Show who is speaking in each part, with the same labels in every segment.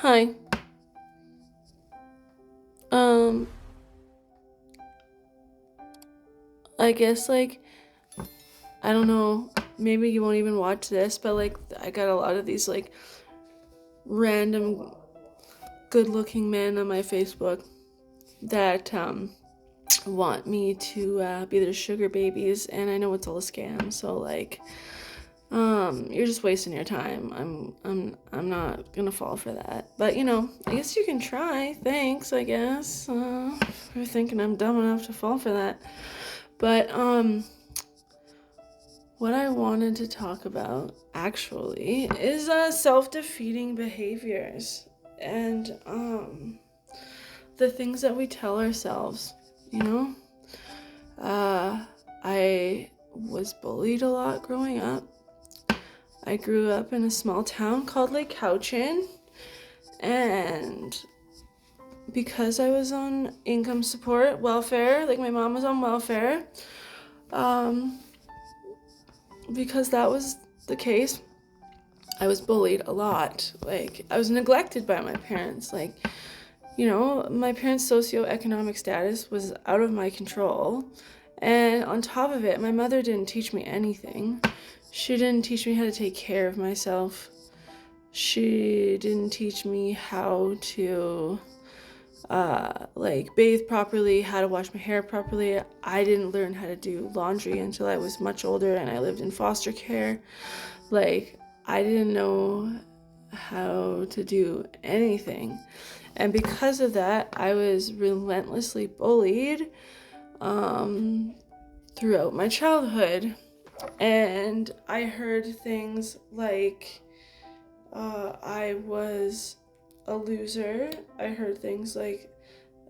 Speaker 1: Hi. Um, I guess I don't know, maybe you won't even watch this, but I got a lot of these random good-looking men on my Facebook that want me to be their sugar babies, and I know it's all a scam. So you're just wasting your time. I'm not gonna fall for that. But I guess you can try. Thanks, I guess, for thinking I'm dumb enough to fall for that. But what I wanted to talk about actually is self-defeating behaviors and the things that we tell ourselves. You know, I was bullied a lot growing up. I grew up in a small town called Lake Cowichan, and because I was on income support, welfare, like my mom was on welfare, um, because that was the case, I was bullied a lot. I was neglected by my parents. My parents' socioeconomic status was out of my control. And on top of it, my mother didn't teach me anything. She didn't teach me how to take care of myself. She didn't teach me how to bathe properly, how to wash my hair properly. I didn't learn how to do laundry until I was much older and I lived in foster care. I didn't know how to do anything. And because of that, I was relentlessly bullied throughout my childhood. And I heard things like I was a loser. I heard things like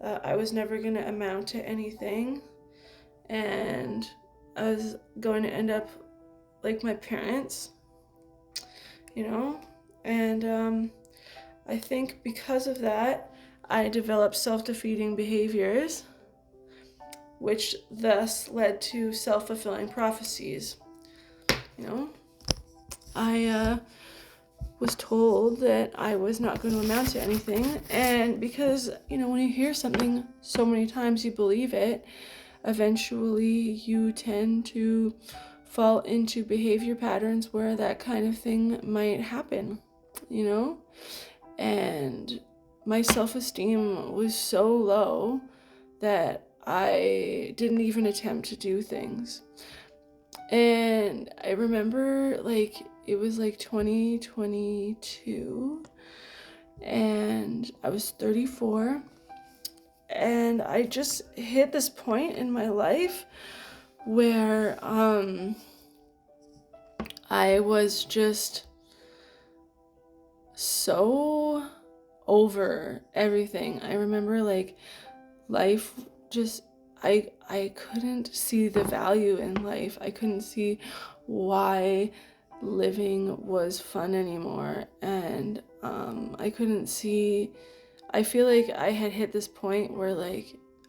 Speaker 1: I was never going to amount to anything. And I was going to end up like my parents, And I think because of that, I developed self-defeating behaviors, which thus led to self-fulfilling prophecies. I was told that I was not going to amount to anything, and because, when you hear something so many times, you believe it, eventually you tend to fall into behavior patterns where that kind of thing might happen, And my self-esteem was so low that I didn't even attempt to do things. And I remember it was 2022 and I was 34, and I just hit this point in my life where I was just so over everything. I remember life just I couldn't see the value in life. I couldn't see why living was fun anymore, and I couldn't see. I feel like I had hit this point where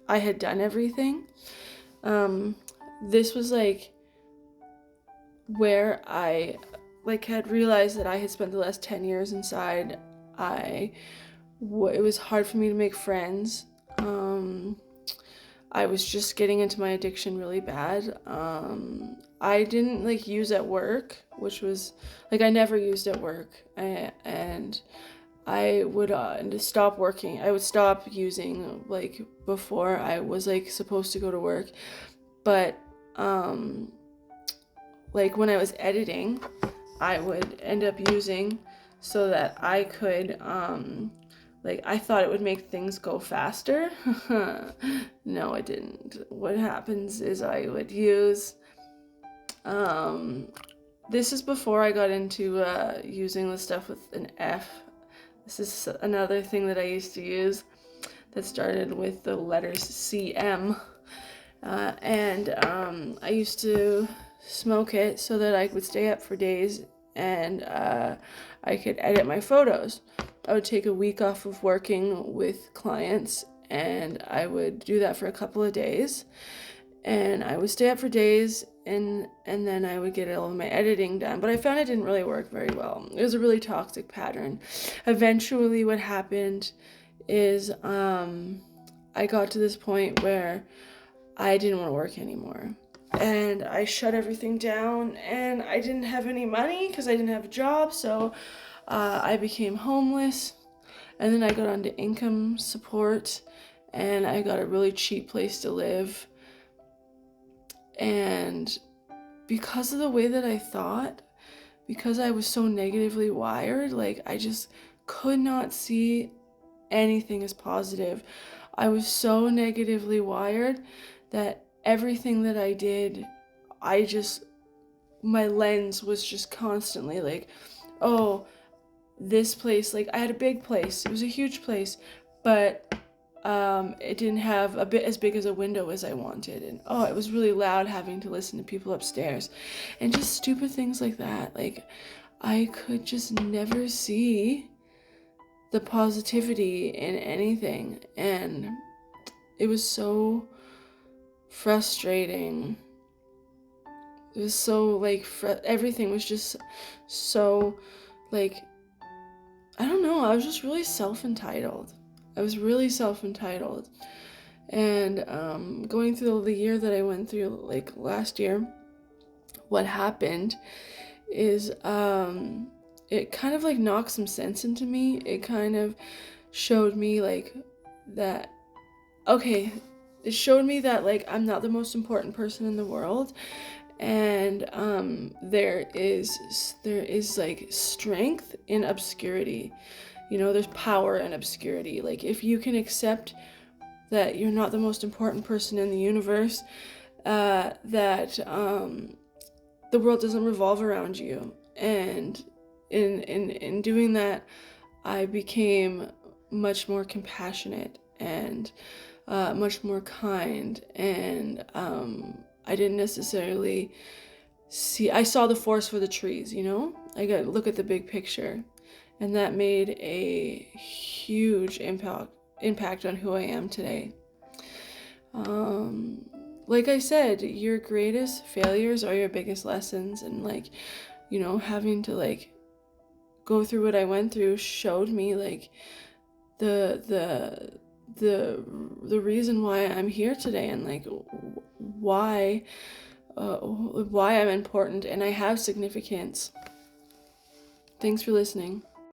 Speaker 1: I had done everything. This was where I had realized that I had spent the last 10 years inside. It was hard for me to make friends. I was just getting into my addiction really bad. I didn't use at work, which was I never used at work, and I would stop working. I would stop using before I was supposed to go to work, but when I was editing, I would end up using so that I could I thought it would make things go faster. No, it didn't. What happens is I would use this is before I got into using the stuff with an F. This is another thing that I used to use that started with the letters CM. And I used to smoke it so that I could stay up for days and I could edit my photos. I would take a week off of working with clients and I would do that for a couple of days. and I would stay up for days, and then I would get all of my editing done. But I found it didn't really work very well. It was a really toxic pattern. Eventually, what happened is I got to this point where I didn't want to work anymore. And I shut everything down, and I didn't have any money because I didn't have a job, so I became homeless. And then I got onto income support, and I got a really cheap place to live. And because of the way that I thought, because I was so negatively wired, like I just could not see anything as positive. I was so negatively wired that everything that I did, my lens was just constantly like, oh, this place, like I had a big place, it was a huge place, but it didn't have a bit as big as a window as I wanted, and oh, it was really loud having to listen to people upstairs, and just stupid things like that. Like I could just never see the positivity in anything, and it was so frustrating. It was so like everything was just so like, I don't know, I was just really self-entitled. And going through the year that I went through, like last year, what happened is it kind of like knocked some sense into me. It kind of showed me like that, okay, it showed me that like I'm not the most important person in the world, and there is like strength in obscurity. You know, there's power in obscurity. Like if you can accept that you're not the most important person in the universe, that the world doesn't revolve around you. And in doing that, I became much more compassionate and much more kind, and I didn't necessarily I saw the forest for the trees, you know? I got to look at the big picture, and that made a huge impact on who I am today. Like I said, your greatest failures are your biggest lessons, and like, you know, having to like go through what I went through showed me like the reason why I'm here today, and like why I'm important and I have significance. Thanks for listening.